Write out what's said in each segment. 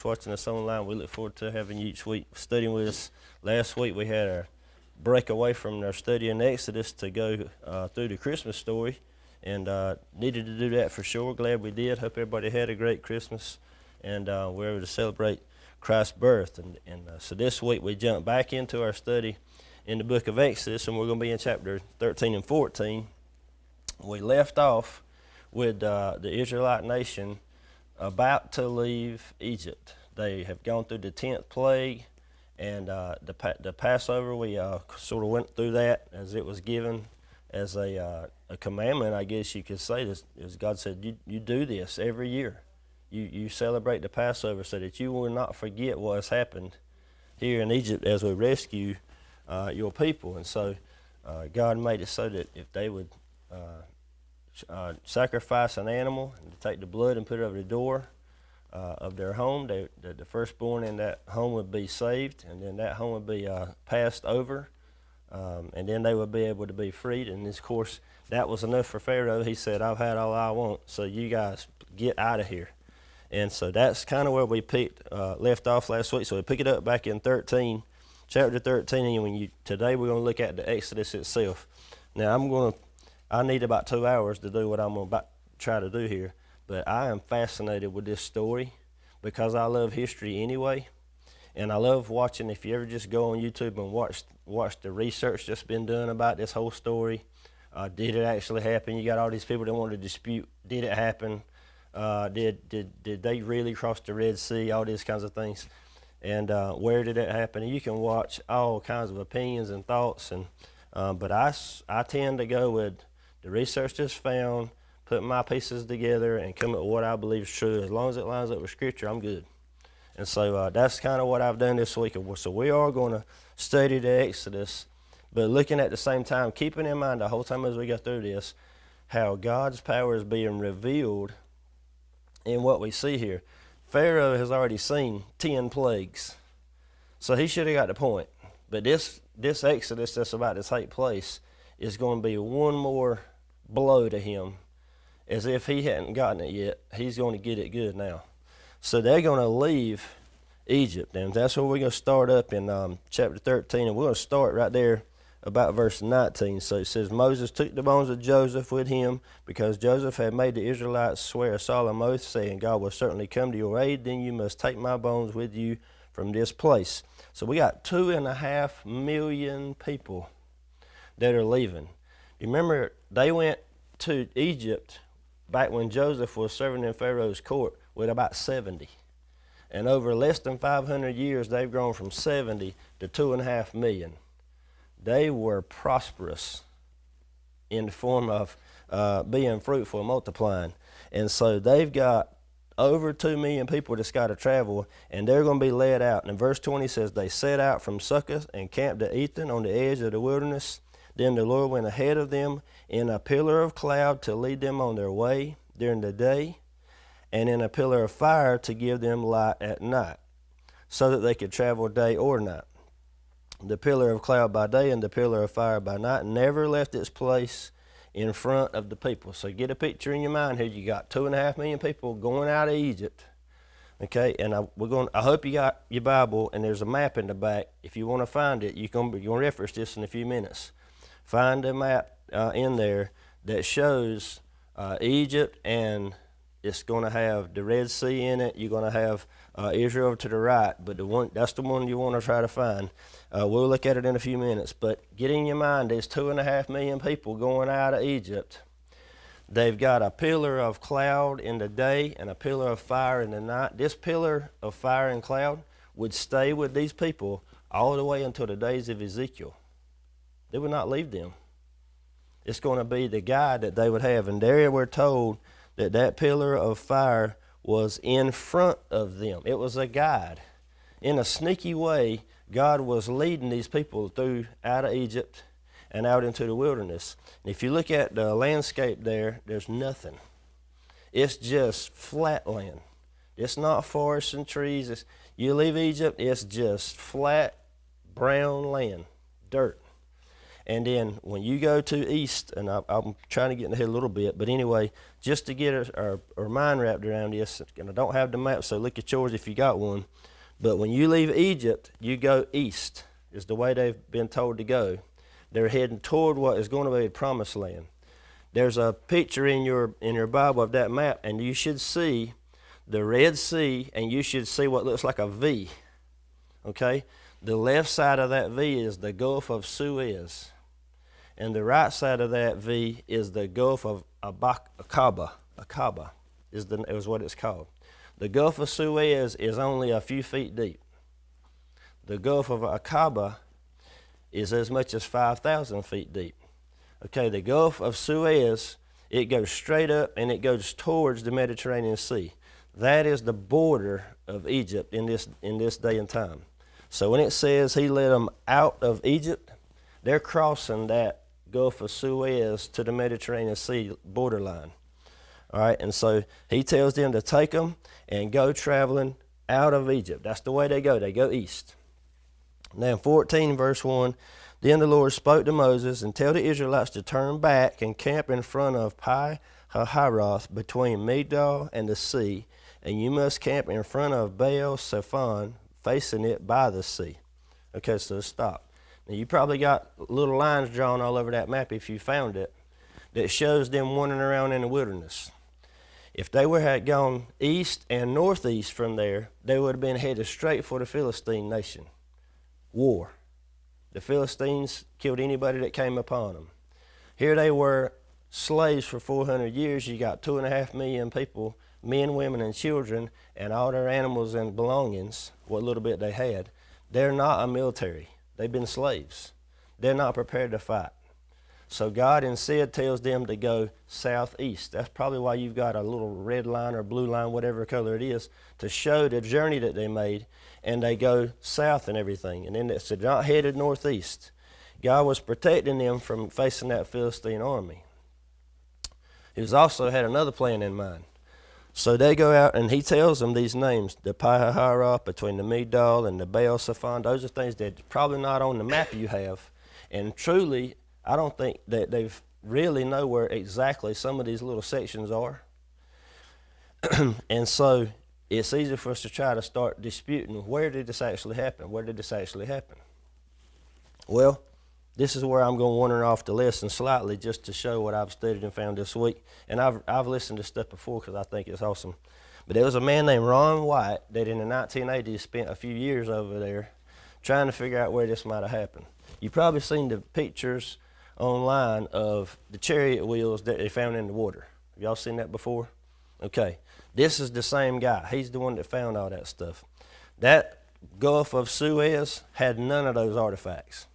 watching us online. We look forward to having you each week studying with us. Last week we had our break away from our study in Exodus to go through the Christmas story, and needed to do that for sure. Glad we did. Hope everybody had a great Christmas, and we're able to celebrate Christ's birth. So this week we jump back into our study in the book of Exodus, and we're going to be in chapter 13 and 14. We left off with the Israelite nation about to leave Egypt. They have gone through the 10th plague, and the Passover, we sort of went through that as it was given as a commandment, I guess you could say. As God said, you do this every year. You celebrate the Passover so that you will not forget what has happened here in Egypt as we rescue your people. And so God made it so that if they would sacrifice an animal and take the blood and put it over the door of their home, the firstborn in that home would be saved, and then that home would be passed over, and then they would be able to be freed. And of course, that was enough for Pharaoh. He said, I've had all I want, so you guys get out of here. And so that's kind of where we left off last week. So we pick it up back in chapter 13, and today we're going to look at the Exodus itself. Now I need about 2 hours to do what I'm going to try to do here, but I am fascinated with this story because I love history anyway, and I love watching. If you ever just go on YouTube and watch the research that's been done about this whole story, did it actually happen? You got all these people that want to dispute, did it happen? Did they really cross the Red Sea? All these kinds of things, and where did it happen? And you can watch all kinds of opinions and thoughts, but I tend to go with the research that's found, put my pieces together, and come up with what I believe is true. As long as it lines up with Scripture, I'm good. And so that's kind of what I've done this week. So we are going to study the Exodus, but looking at the same time, keeping in mind the whole time as we go through this, how God's power is being revealed in what we see here. Pharaoh has already seen 10 plagues, so he should have got the point. But this Exodus that's about to take place is going to be one more blow to him, as if he hadn't gotten it yet. He's going to get it good now. So they're going to leave Egypt, and that's where we're going to start up in chapter 13, and we're going to start right there about verse 19. So it says, Moses took the bones of Joseph with him, because Joseph had made the Israelites swear a solemn oath, saying, God will certainly come to your aid, then you must take my bones with you from this place. So we got 2.5 million people that are leaving. You remember, they went to Egypt back when Joseph was serving in Pharaoh's court with about 70. And over less than 500 years, they've grown from 70 to 2.5 million. They were prosperous in the form of being fruitful and multiplying. And so they've got over 2 million people that's got to travel, and they're going to be led out. And verse 20 says, they set out from Succoth and camped at Ethan on the edge of the wilderness. Then the Lord went ahead of them in a pillar of cloud to lead them on their way during the day, and in a pillar of fire to give them light at night, so that they could travel day or night. The pillar of cloud by day and the pillar of fire by night never left its place in front of the people. So get a picture in your mind here. You got 2.5 million people going out of Egypt. Okay, and I hope you got your Bible, and there's a map in the back. If you want to find it, you're going to reference this in a few minutes. Find a map in there that shows Egypt, and it's going to have the Red Sea in it. You're going to have Israel to the right, but that's the one you want to try to find. We'll look at it in a few minutes, but get in your mind, there's 2.5 million people going out of Egypt. They've got a pillar of cloud in the day and a pillar of fire in the night. This pillar of fire and cloud would stay with these people all the way until the days of Ezekiel. They would not leave them. It's going to be the guide that they would have. And there we're told that pillar of fire was in front of them. It was a guide. In a sneaky way, God was leading these people through out of Egypt and out into the wilderness. And if you look at the landscape there's nothing. It's just flat land. It's not forests and trees. You leave Egypt, it's just flat, brown land, dirt. And then when you go to east, and I'm trying to get in the head a little bit, but anyway, just to get our mind wrapped around this, and I don't have the map, so look at yours if you got one. But when you leave Egypt, you go east, is the way they've been told to go. They're heading toward what is going to be the promised land. There's a picture in your Bible of that map, and you should see the Red Sea, and you should see what looks like a V, okay? The left side of that V is the Gulf of Suez, and the right side of that V is the Gulf of Aqaba. Aqaba is what it's called. The Gulf of Suez is only a few feet deep. The Gulf of Aqaba is as much as 5,000 feet deep. Okay, the Gulf of Suez, it goes straight up and it goes towards the Mediterranean Sea. That is the border of Egypt in this day and time. So when it says he led them out of Egypt, they're crossing that Gulf of Suez to the Mediterranean Sea borderline. All right, and so he tells them to take them and go traveling out of Egypt. That's the way they go east. Now in 14 verse 1, then the Lord spoke to Moses and tell the Israelites to turn back and camp in front of Pi-hahiroth between Migdol and the sea, and you must camp in front of Baal-Zephon, facing it by the sea. Okay, so stop. Now you probably got little lines drawn all over that map if you found it that shows them wandering around in the wilderness. If they had gone east and northeast from there, they would have been headed straight for the Philistine nation. War. The Philistines killed anybody that came upon them. Here they were slaves for 400 years. You got 2.5 million people, men, women, and children, and all their animals and belongings, what little bit they had. They're not a military. They've been slaves. They're not prepared to fight. So God instead tells them to go southeast. That's probably why you've got a little red line or blue line, whatever color it is, to show the journey that they made, and they go south and everything. And then they're not headed northeast. God was protecting them from facing that Philistine army. He was also had another plan in mind. So they go out and he tells them these names, the Pi-hahiroth, between the Migdol and the Baal-Zephon. Those are things that probably not on the map you have. And truly, I don't think that they really know where exactly some of these little sections are. And so it's easy for us to try to start disputing, where did this actually happen? Where did this actually happen? Well, this is where I'm going to wander off the lesson slightly just to show what I've studied and found this week. And I've listened to stuff before because I think it's awesome. But there was a man named Ron White that in the 1980s spent a few years over there trying to figure out where this might have happened. You've probably seen the pictures online of the chariot wheels that they found in the water. Have y'all seen that before? Okay. This is the same guy. He's the one that found all that stuff. That Gulf of Suez had none of those artifacts.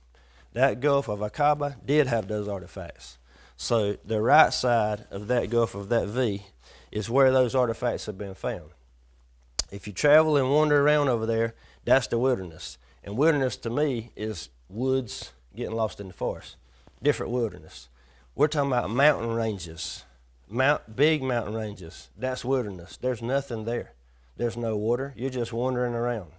That Gulf of Aqaba did have those artifacts. So the right side of that Gulf of that V is where those artifacts have been found. If you travel and wander around over there, that's the wilderness. And wilderness to me is woods getting lost in the forest. Different wilderness. We're talking about mountain ranges, big mountain ranges. That's wilderness. There's nothing there. There's no water. You're just wandering around.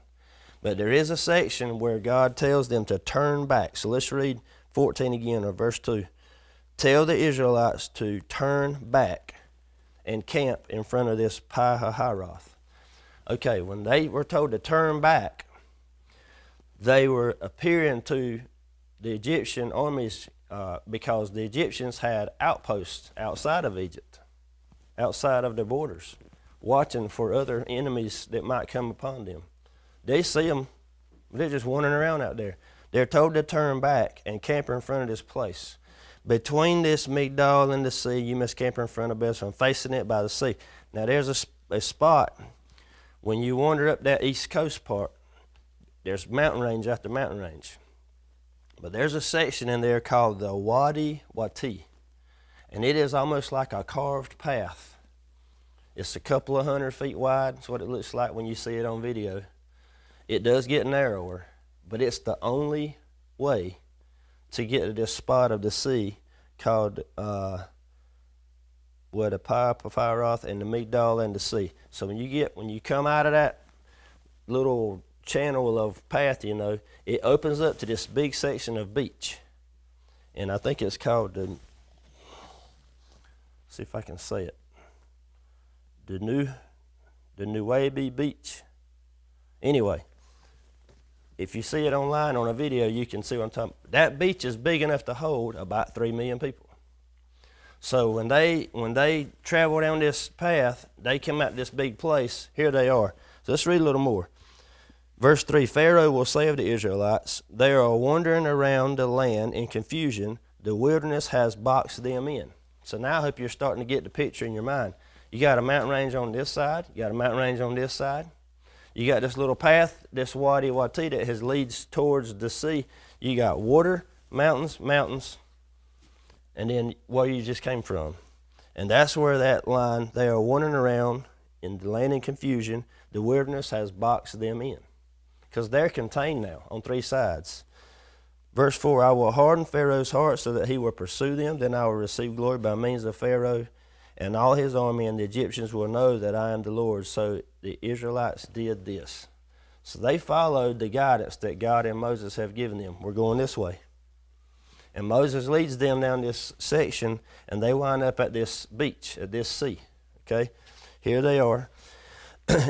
But there is a section where God tells them to turn back. So let's read 14 again, or verse 2. Tell the Israelites to turn back and camp in front of this Pi-hahiroth. Okay, when they were told to turn back, they were appearing to the Egyptian armies because the Egyptians had outposts outside of Egypt, outside of their borders, watching for other enemies that might come upon them. They see them, they're just wandering around out there. They're told to turn back and camp in front of this place. Between this Migdol and the sea, you must camp in front of Bethlehem, facing it by the sea. Now there's a spot, when you wander up that east coast part, there's mountain range after mountain range. But there's a section in there called the Wadi Wati, and it is almost like a carved path. It's a couple of 100 feet wide. That's what it looks like when you see it on video. It does get narrower, but it's the only way to get to this spot of the sea called where the Pi-hahiroth and the Migdol and the sea. So when you come out of that little channel of path, you know, it opens up to this big section of beach. and I think it's called the, see if I can say it, the Nuebi Beach. Anyway, if you see it online on a video, you can see what I'm talking about. That beach is big enough to hold about 3 million people. So when they travel down this path, they come out this big place. Here they are. So let's read a little more. Verse 3, Pharaoh will say of the Israelites, they are wandering around the land in confusion. The wilderness has boxed them in. So now I hope you're starting to get the picture in your mind. You got a mountain range on this side. You got a mountain range on this side. You got this little path, this Wadi Wati that leads towards the sea. You got water, mountains, and then where you just came from. And that's where that line, they are wandering around in the land in confusion. The wilderness has boxed them in, because they're contained now on 3 sides. Verse 4, I will harden Pharaoh's heart so that he will pursue them. Then I will receive glory by means of Pharaoh and all his army, and the Egyptians will know that I am the Lord. So the Israelites did this. So they followed the guidance that God and Moses have given them. We're going this way. And Moses leads them down this section, and they wind up at this beach, at this sea. Okay? Here they are.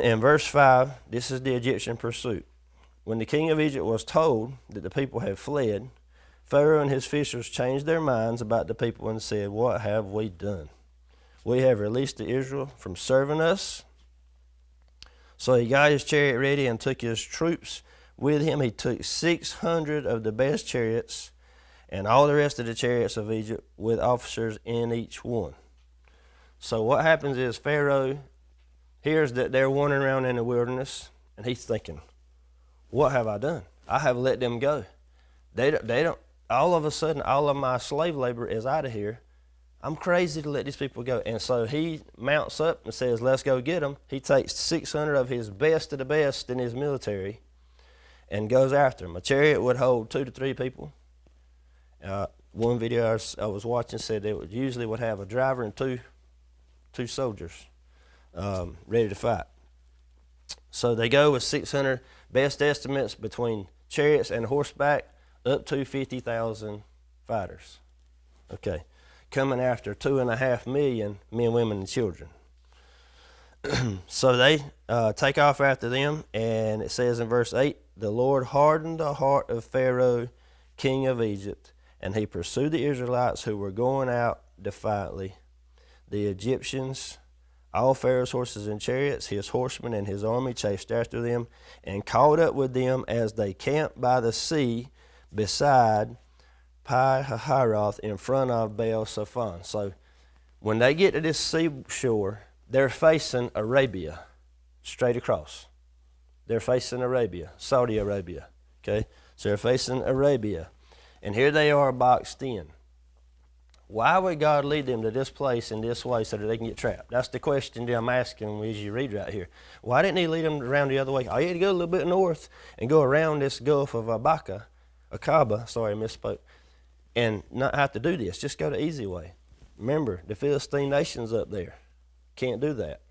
In verse 5, this is the Egyptian pursuit. When the king of Egypt was told that the people had fled, Pharaoh and his officials changed their minds about the people and said, what have we done? We have released the Israel from serving us. So he got his chariot ready and took his troops with him. He took 600 of the best chariots and all the rest of the chariots of Egypt with officers in each one. So what happens is Pharaoh hears that they're wandering around in the wilderness, and he's thinking, what have I done? I have let them go. They don't, all of a sudden, all of my slave labor is out of here. I'm crazy to let these people go. And so he mounts up and says, let's go get them. He takes 600 of his best of the best in his military and goes after them. A chariot would hold 2 to 3 people. One video I was watching said they usually would have a driver and two soldiers ready to fight. So they go with 600, best estimates between chariots and horseback, up to 50,000 fighters. Okay, coming after 2.5 million men, women, and children. So they take off after them, and it says in verse 8, the Lord hardened the heart of Pharaoh, king of Egypt, and he pursued the Israelites who were going out defiantly. The Egyptians, all Pharaoh's horses and chariots, his horsemen and his army chased after them and caught up with them as they camped by the sea beside Pi-hahiroth in front of Baal-Zephon. So when they get to this seashore, they're facing Arabia, straight across. They're facing Arabia, Saudi Arabia. Okay, so they're facing Arabia. And here they are boxed in. Why would God lead them to this place in this way so that they can get trapped? That's the question that I'm asking as you read right here. Why didn't he lead them around the other way? Oh, you had to go a little bit north and go around this Gulf of Aqaba, sorry, I misspoke, and not have to do this. Just go the easy way. Remember, the Philistine nation's up there. Can't do that.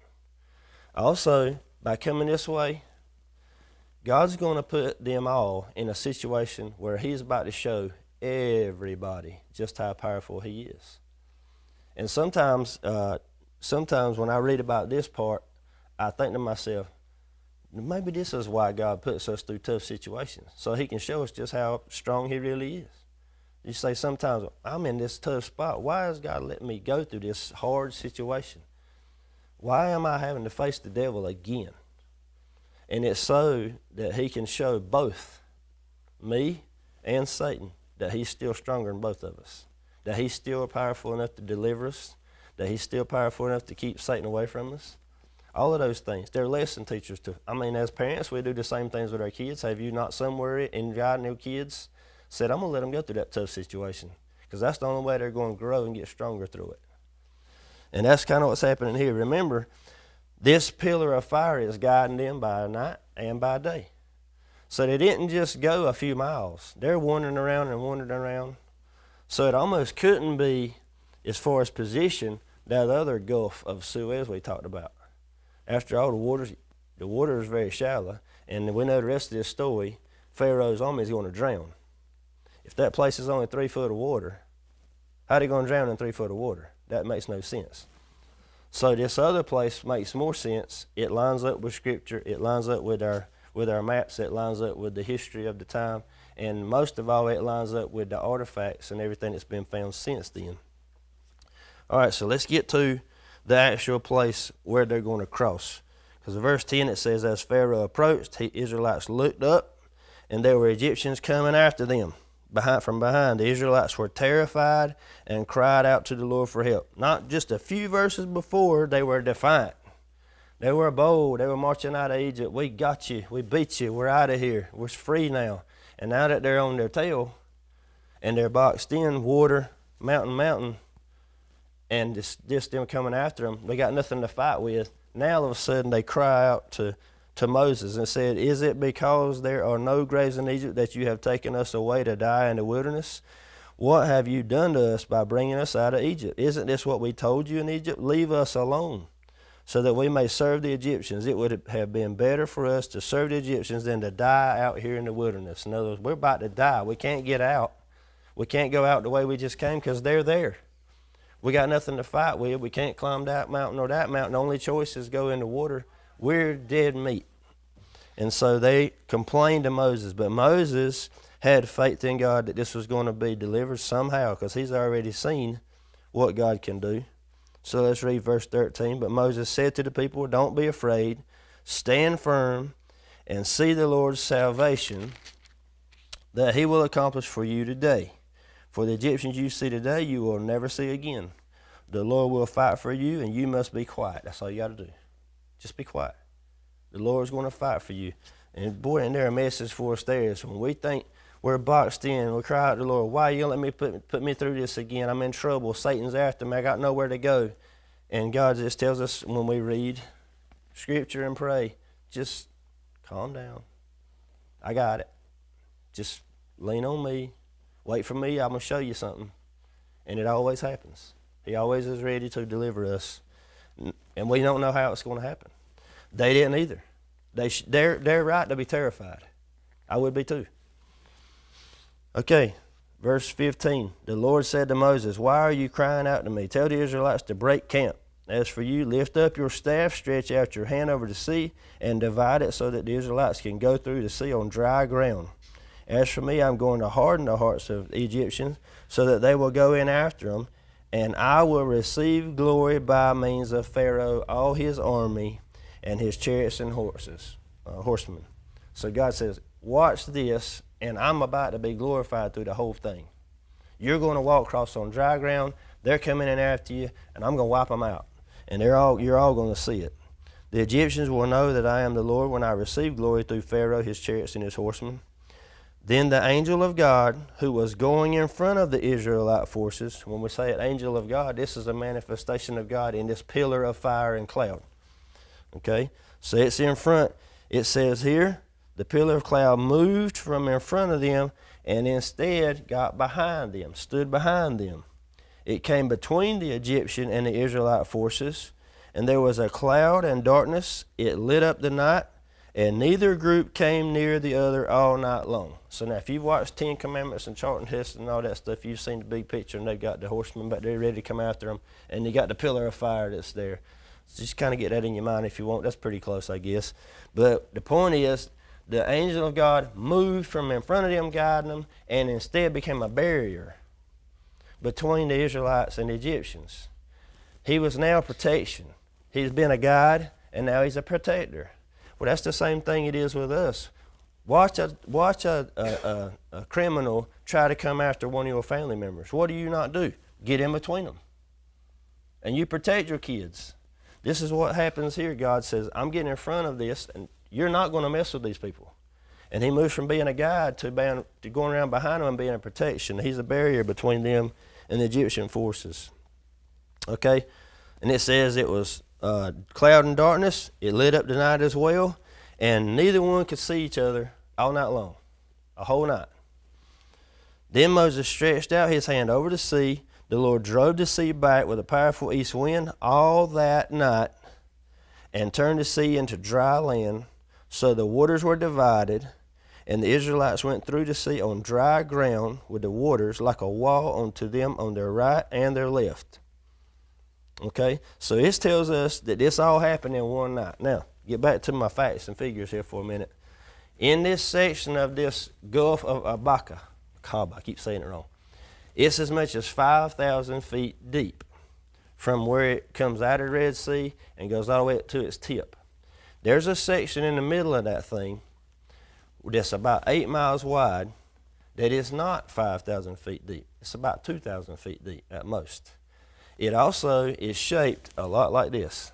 Also, by coming this way, God's going to put them all in a situation where he's about to show everybody just how powerful he is. And sometimes when I read about this part, I think to myself, maybe this is why God puts us through tough situations, so he can show us just how strong he really is. You say sometimes, I'm in this tough spot. Why is God letting me go through this hard situation? Why am I having to face the devil again? And it's so that he can show both me and Satan that he's still stronger than both of us, that he's still powerful enough to deliver us, that he's still powerful enough to keep Satan away from us. All of those things, they're lesson teachers too. I mean, as parents, we do the same things with our kids. Have you not somewhere in guiding your kids said, I'm going to let them go through that tough situation, because that's the only way they're going to grow and get stronger through it. And that's kind of what's happening here. Remember, this pillar of fire is guiding them by night and by day. So they didn't just go a few miles. They're wandering around and wandering around. So it almost couldn't be, as far as position, that other Gulf of Suez we talked about. After all, the water is very shallow, and we know the rest of this story, Pharaoh's army is going to drown. If that place is only 3 foot of water, How they going to drown in 3 foot of water? That makes no sense. So this other place makes more sense. It lines up with Scripture. It lines up with our maps. It lines up with the history of the time. And most of all, it lines up with the artifacts and everything that's been found since then. All right, so let's get to the actual place where they're going to cross. Because in verse 10 it says, as Pharaoh approached, the Israelites looked up, and there were Egyptians coming after them from behind. The Israelites were terrified and cried out to the Lord for help. Not just a few verses before, they were defiant. They were bold. They were marching out of Egypt. We got you. We beat you. We're out of here. We're free now. And now that they're on their tail and they're boxed in, water, mountain, and this them coming after them, they got nothing to fight with. Now all of a sudden they cry out to Moses and said, is it because there are no graves in Egypt that you have taken us away to die in the wilderness? What have you done to us by bringing us out of Egypt? Isn't this what we told you in Egypt? Leave us alone so that we may serve the Egyptians. It would have been better for us to serve the Egyptians than to die out here in the wilderness. In other words, we're about to die. We can't get out. We can't go out the way we just came because they're there. We got nothing to fight with. We can't climb that mountain or that mountain. The only choice is go in the water. We're dead meat. And so they complained to Moses. But Moses had faith in God that this was going to be delivered somehow because he's already seen what God can do. So let's read verse 13. But Moses said to the people, don't be afraid. Stand firm and see the Lord's salvation that he will accomplish for you today. For the Egyptians you see today, you will never see again. The Lord will fight for you, and you must be quiet. That's all you got to do. Just be quiet. The Lord's going to fight for you. And boy, and there a message for us there is when we think we're boxed in, we cry out to the Lord, why you let me put me through this again? I'm in trouble. Satan's after me. I got nowhere to go. And God just tells us when we read Scripture and pray, just calm down. I got it. Just lean on me. Wait for me. I'm going to show you something. And it always happens. He always is ready to deliver us. And we don't know how it's going to happen. They didn't either. They're right to be terrified. I would be too. Okay, verse 15. The Lord said to Moses, why are you crying out to me? Tell the Israelites to break camp. As for you, lift up your staff, stretch out your hand over the sea, and divide it so that the Israelites can go through the sea on dry ground. As for me, I'm going to harden the hearts of the Egyptians so that they will go in after them, and I will receive glory by means of Pharaoh, all his army, and his chariots and horsemen. So God says, watch this, and I'm about to be glorified through the whole thing. You're going to walk across on dry ground. They're coming in after you, and I'm going to wipe them out. And you're all going to see it. The Egyptians will know that I am the Lord when I receive glory through Pharaoh, his chariots, and his horsemen. Then the angel of God, who was going in front of the Israelite forces, when we say an angel of God, this is a manifestation of God in this pillar of fire and cloud. Okay? So it's in front. It says here, the pillar of cloud moved from in front of them and instead got behind them, stood behind them. It came between the Egyptian and the Israelite forces, and there was a cloud and darkness. It lit up the night, and neither group came near the other all night long. So now if you've watched 10 Commandments and Charlton Heston and all that stuff, you've seen the big picture, and they've got the horsemen back there ready to come after them, and you got the pillar of fire that's there. So just kind of get that in your mind if you want. That's pretty close, I guess. But the point is, the angel of God moved from in front of them, guiding them, and instead became a barrier between the Israelites and the Egyptians. He was now protection. He's been a guide, and now he's a protector. Well, that's the same thing it is with us. Watch a criminal try to come after one of your family members. What do you not do? Get in between them. And you protect your kids. This is what happens here. God says, I'm getting in front of this, and you're not going to mess with these people. And he moves from being a guide to going around behind them and being a protection. He's a barrier between them and the Egyptian forces. Okay? And it says it was cloud and darkness. It lit up the night as well. And neither one could see each other all night long. A whole night. Then Moses stretched out his hand over the sea. The Lord drove the sea back with a powerful east wind all that night and turned the sea into dry land. So the waters were divided, And the Israelites went through the sea on dry ground with the waters like a wall unto them on their right and their left. Okay, so this tells us that this all happened in one night. Now, get back to my facts and figures here for a minute. In this section of this Gulf of Abaka, I keep saying it wrong, it's as much as 5,000 feet deep from where it comes out of the Red Sea and goes all the way up to its tip. There's a section in the middle of that thing that's about 8 miles wide that is not 5,000 feet deep. It's about 2,000 feet deep at most. It also is shaped a lot like this.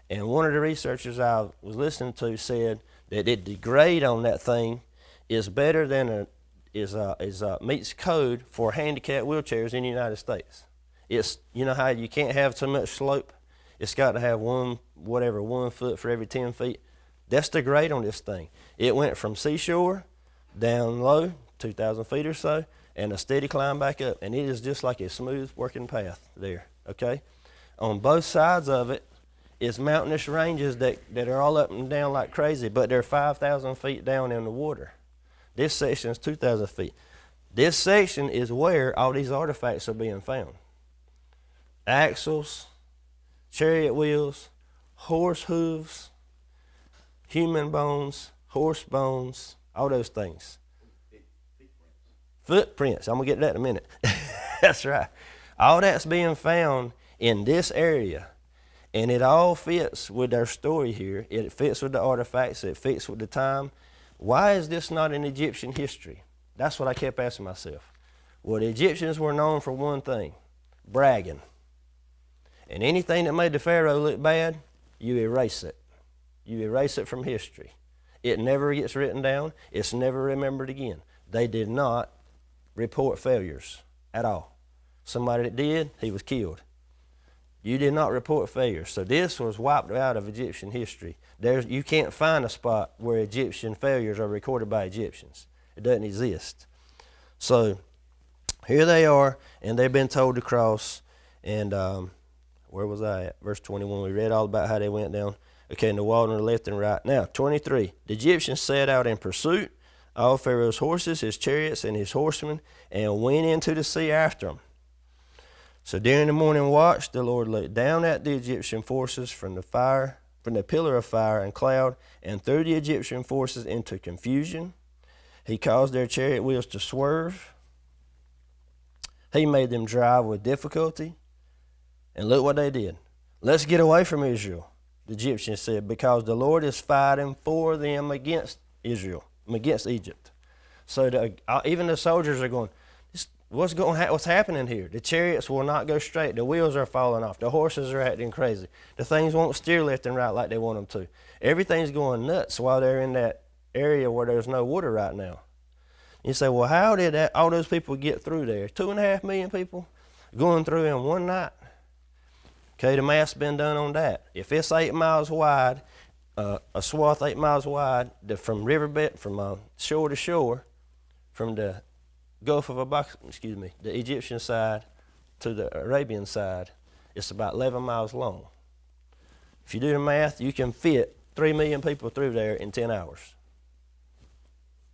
And one of the researchers I was listening to said that the grade on that thing is better than meets code for handicapped wheelchairs in the United States. It's, you know how you can't have too much slope? It's got to have 1 foot for every 10 feet. That's the grade on this thing. It went from seashore down low, 2,000 feet or so, and a steady climb back up. And it is just like a smooth working path there, okay? On both sides of it is mountainous ranges that are all up and down like crazy, but they're 5,000 feet down in the water. This section is 2,000 feet. This section is where all these artifacts are being found. Axles, chariot wheels, horse hooves, human bones, horse bones, all those things. Footprints. I'm going to get to that in a minute. That's right. All that's being found in this area. And it all fits with our story here. It fits with the artifacts. It fits with the time. Why is this not in Egyptian history? That's what I kept asking myself. Well, the Egyptians were known for one thing, bragging. And anything that made the Pharaoh look bad, you erase it. You erase it from history. It never gets written down. It's never remembered again. They did not report failures at all. Somebody that did, he was killed. You did not report failures. So this was wiped out of Egyptian history. You can't find a spot where Egyptian failures are recorded by Egyptians. It doesn't exist. So here they are, and they've been told to cross. And where was I at? Verse 21. We read all about how they went down. Okay, and the wall on the left and right. Now, 23. The Egyptians set out in pursuit, all Pharaoh's horses, his chariots, and his horsemen, and went into the sea after them. So during the morning watch, the Lord looked down at the Egyptian forces from the pillar of fire and cloud, and threw the Egyptian forces into confusion. He caused their chariot wheels to swerve. He made them drive with difficulty. And look what they did. Let's get away from Israel, the Egyptians said, because the Lord is fighting for them against Israel, against Egypt. So even the soldiers are going, what's happening here? The chariots will not go straight. The wheels are falling off. The horses are acting crazy. The things won't steer left and right like they want them to. Everything's going nuts while they're in that area where there's no water right now. You say, well, how did all those people get through there? 2.5 million people going through in one night? Okay, the math's been done on that. If it's 8 miles wide, a swath 8 miles wide, from riverbed, from shore to shore, from the Gulf of Abaka, the Egyptian side to the Arabian side, it's about 11 miles long. If you do the math, you can fit 3 million people through there in 10 hours.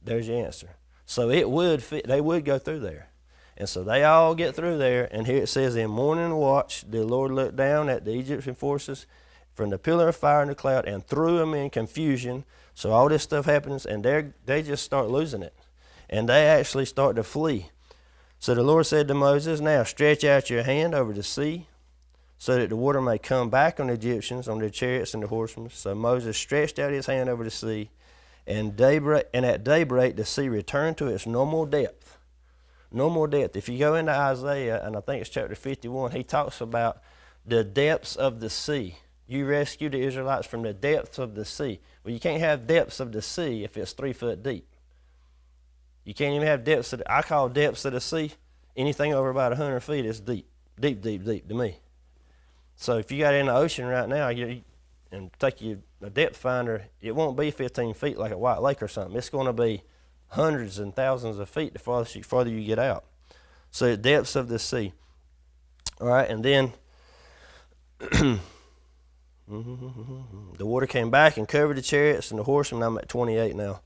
There's your answer. So it would fit, they would go through there. And so they all get through there, and here it says, in morning watch, the Lord looked down at the Egyptian forces from the pillar of fire and the cloud and threw them in confusion. So all this stuff happens, and they just start losing it. And they actually start to flee. So the Lord said to Moses, now stretch out your hand over the sea, so that the water may come back on the Egyptians, on their chariots and the horsemen. So Moses stretched out his hand over the sea, and at daybreak the sea returned to its normal depth. Normal depth. If you go into Isaiah, and I think it's chapter 51, he talks about the depths of the sea. You rescue the Israelites from the depths of the sea. Well, you can't have depths of the sea if it's 3 foot deep. You can't even have depths I call depths of the sea, anything over about 100 feet is deep. Deep, deep, deep to me. So if you got in the ocean right now and take a depth finder, it won't be 15 feet like a White Lake or something. It's going to be hundreds and thousands of feet the farther you get out. So the depths of the sea. All right, and then the water came back and covered the chariots and the horsemen. I'm at 28 now.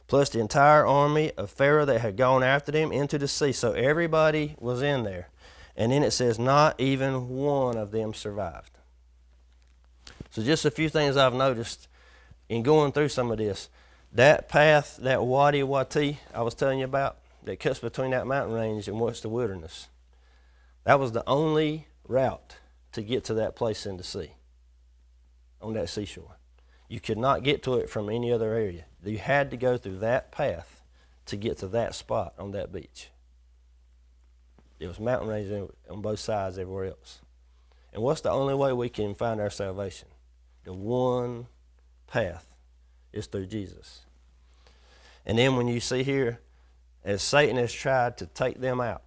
plus the entire army of Pharaoh that had gone after them into the sea. So everybody was in there. And then it says, not even one of them survived. So just a few things I've noticed in going through some of this. That path, that Wadi Wati I was telling you about, that cuts between that mountain range and what's the wilderness, that was the only route to get to that place in the sea, on that seashore. You could not get to it from any other area. You had to go through that path to get to that spot on that beach. There was mountain ranges on both sides everywhere else. And what's the only way we can find our salvation? The one path is through Jesus. And then when you see here, as Satan has tried to take them out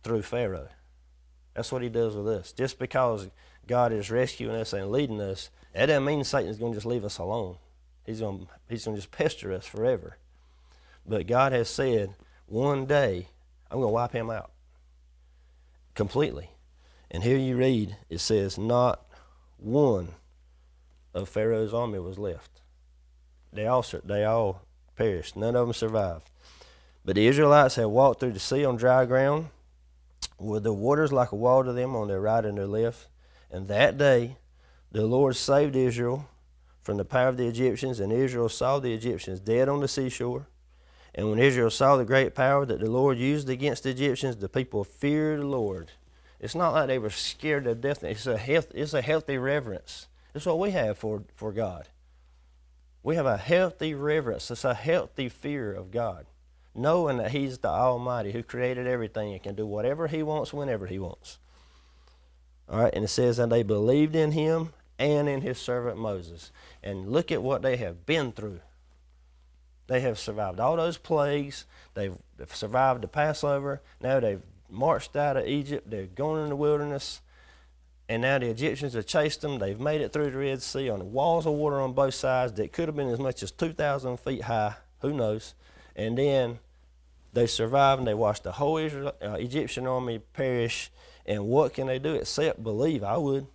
through Pharaoh, that's what he does with us. Just because God is rescuing us and leading us, that doesn't mean Satan's going to just leave us alone. He's going to just pester us forever. But God has said, one day, I'm going to wipe him out completely. And here you read, it says, not one of Pharaoh's army was left. They all perished. None of them survived. But the Israelites had walked through the sea on dry ground, with the waters like a wall to them on their right and their left. And that day the Lord saved Israel from the power of the Egyptians, and Israel saw the Egyptians dead on the seashore. And when Israel saw the great power that the Lord used against the Egyptians, the people feared the Lord. It's not like they were scared to death. It's a healthy reverence. It's what we have for God. We have a healthy reverence. It's a healthy fear of God, knowing that he's the Almighty who created everything and can do whatever he wants whenever he wants. All right, and it says, and they believed in him and in his servant Moses. And look at what they have been through. They have survived all those plagues. They've survived the Passover. Now they've marched out of Egypt. They're going in the wilderness. And now the Egyptians have chased them. They've made it through the Red Sea on the walls of water on both sides that could have been as much as 2,000 feet high. Who knows? And then they survived and they watched the whole Egyptian army perish. And what can they do except believe? I would.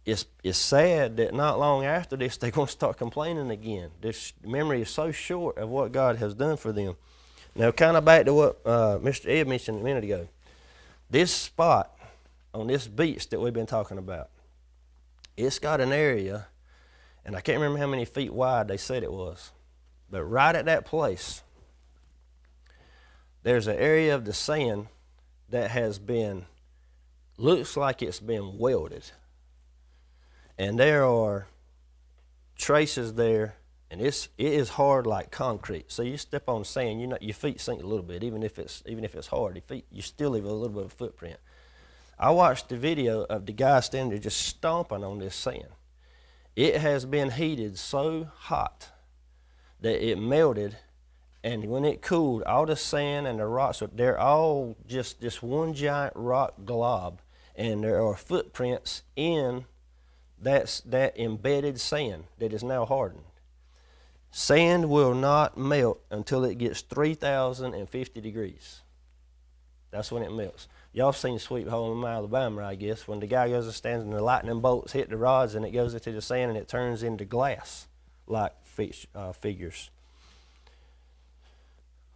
It's sad that not long after this they're going to start complaining again. This memory is so short of what God has done for them. Now, kind of back to what Mr. Ed mentioned a minute ago. This spot on this beach that we've been talking about, it's got an area, and I can't remember how many feet wide they said it was, but right at that place, there's an area of the sand that has been, looks like it's been welded. And there are traces there, and it is hard like concrete. So you step on sand, your feet sink a little bit, even if it's hard. You still leave a little bit of a footprint. I watched the video of the guy standing there just stomping on this sand. It has been heated so hot that it melted, and when it cooled, all the sand and the rocks, they're all just one giant rock glob, and there are footprints in that embedded sand that is now hardened. Sand will not melt until it gets 3,050 degrees. That's when it melts. Y'all seen Sweet Home Alabama, I guess, when the guy goes and stands and the lightning bolts hit the rods and it goes into the sand and it turns into glass like figures.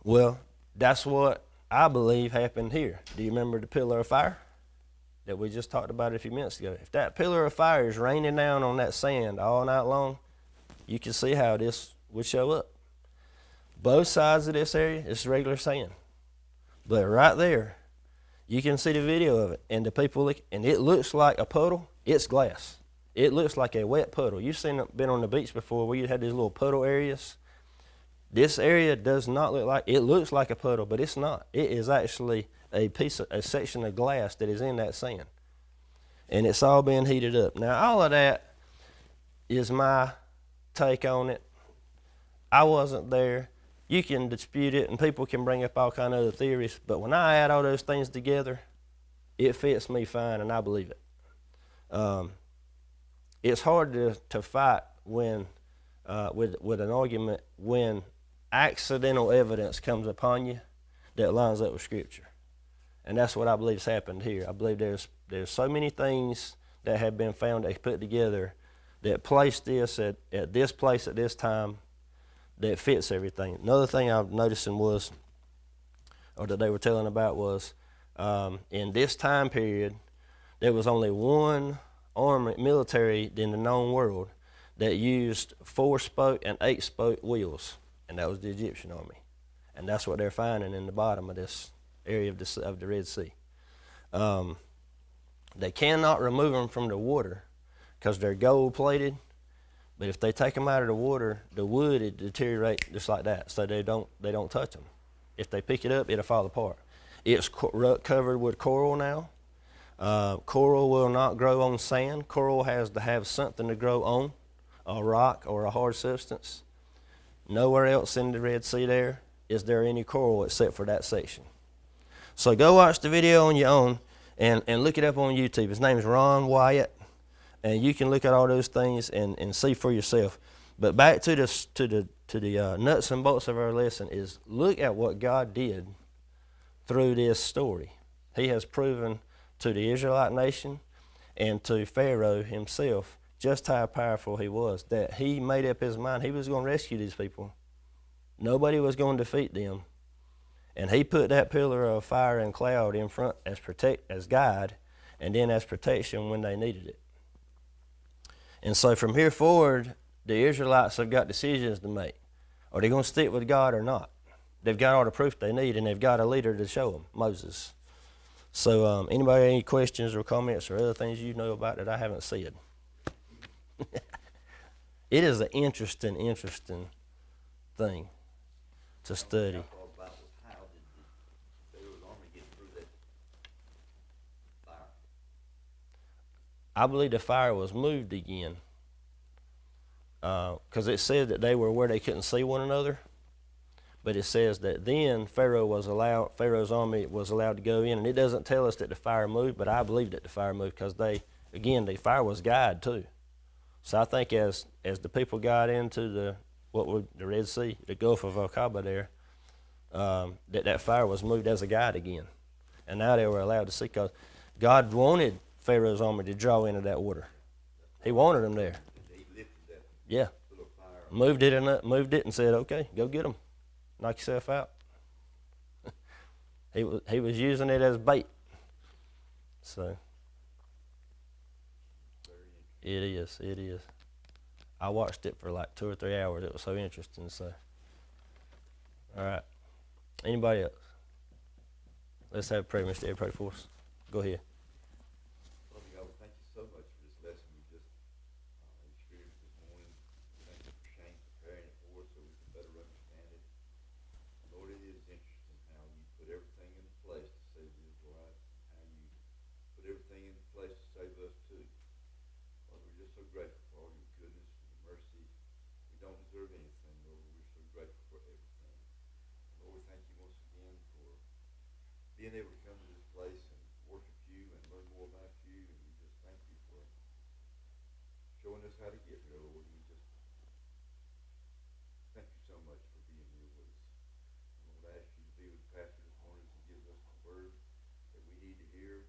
Well, that's what I believe happened here. Do you remember the pillar of fire that we just talked about a few minutes ago? If that pillar of fire is raining down on that sand all night long, you can see how this would show up. Both sides of this area is regular sand. But right there, you can see the video of it, and the people look, and it looks like a puddle. It's glass. It looks like a wet puddle. You've been on the beach before where you had these little puddle areas. This area does not look like, it looks like a puddle, but it's not. It is actually a section of glass that is in that sand. And it's all being heated up. Now, all of that is my take on it. I wasn't there. You can dispute it, and people can bring up all kind of other theories, but when I add all those things together, it fits me fine, and I believe it. It's hard to fight when with an argument when accidental evidence comes upon you that lines up with Scripture. And that's what I believe has happened here. I believe there's so many things that have been found, they put together, that place this at this place at this time, that fits everything. Another thing I'm noticing was, or that they were telling about was, in this time period, there was only one army military in the known world that used 4-spoke and 8-spoke wheels, and that was the Egyptian army. And that's what they're finding in the bottom of this area of the Red Sea. They cannot remove them from the water because they're gold plated, but if they take them out of the water, the wood it deteriorates just like that, so they don't touch them. If they pick it up, it'll fall apart. It's covered with coral now. Coral will not grow on sand. Coral has to have something to grow on, a rock or a hard substance. Nowhere else in the Red Sea is there any coral except for that section. So go watch the video on your own and look it up on YouTube. His name is Ron Wyatt, and you can look at all those things and see for yourself. But back to the nuts and bolts of our lesson is look at what God did through this story. He has proven to the Israelite nation and to Pharaoh himself just how powerful he was, that he made up his mind he was going to rescue these people. Nobody was going to defeat them. And he put that pillar of fire and cloud in front as guide, and then as protection when they needed it. And so from here forward, the Israelites have got decisions to make. Are they going to stick with God or not? They've got all the proof they need, and they've got a leader to show them, Moses. So anybody have any questions or comments or other things you know about that I haven't said? It is an interesting thing to study. I believe the fire was moved again because it said that they were where they couldn't see one another. But it says that then Pharaoh's army was allowed to go in, and it doesn't tell us that the fire moved, but I believe that the fire moved because the fire was guide too. So I think as the people got into the Red Sea, the Gulf of Aqaba there, that fire was moved as a guide again, and now they were allowed to see because God wanted Pharaoh's army to draw into that water. He wanted them there. Yeah, moved it and said, "Okay, go get them." Knock yourself out. He was using it as bait. So it is. I watched it for like 2 or 3 hours. It was so interesting. So, all right. Anybody else? Let's have prayer, Mr. Ed, pray for us. Go ahead. Father God, we thank you so much for this lesson we just experienced this morning. Thank you for Shane preparing it for us so we can better understand it. Lord, it is interesting how you put everything in place to save the Israelites, and how you put everything in place to save us too. Lord, we're just so grateful for all your goodness and your mercy. We don't deserve anything, Lord. We're so grateful for everything. Lord, we thank you once again for being able to come to this place and worship you and learn more about you. And we just thank you for showing us how to get here, Lord. We just thank you so much for being here with us. Lord, I ask you to be with the pastor this morning as he gives us the word that we need to hear.